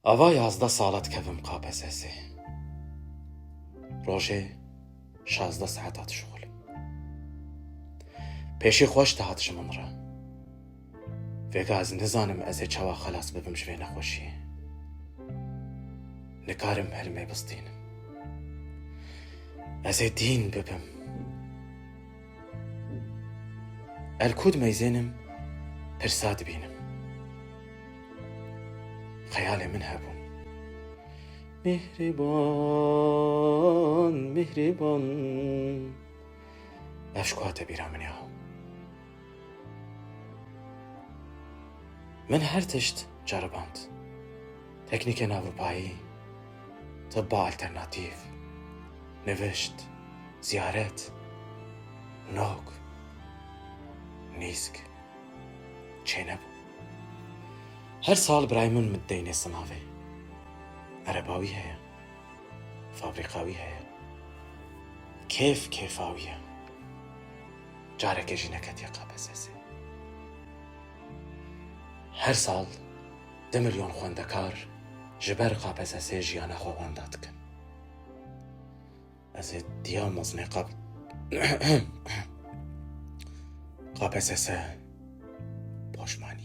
ئەڤە 11 ساڵەت کەڤم قاپەسەسێ. ڕۆژێ 16 ساعت هاتشغڵم. پێشی خۆش دەهاتشم ئەمڕە. vێگاز نزانم ئەزێ چاوا خەلاس ببم ژوێ نەخۆشیێ. نکارم هەلمێ بستینم. ئەزێ دین ببم. ئەلکود مەیزێنم پرسا دبینم. خەیالێ من هەبوو. میهریبان میهریبان ئەشکواتە بیرا منیاو. من هەر تشت جارباند. تەکنیکێن ئەڤروپایی، طبا ئالتەرناتیڤ، نوشت، زیارەت، نۆک، نیسک، چێنەبوو. هەر ساڵ برای من مدەینێ سناوێ. عەرەباوی هەیە، فابریقاوی هەیە، کێفاویە. جارێکێژی نەکەتیە قاپەسەسێ. هەر ساڵ 2 ملیۆن خوێندەکار ji ber قاپەسەسێ ژیانە خۆواندا دکن. ئەزێ دیا مەزنێ قاپەسەسە پۆشمانی.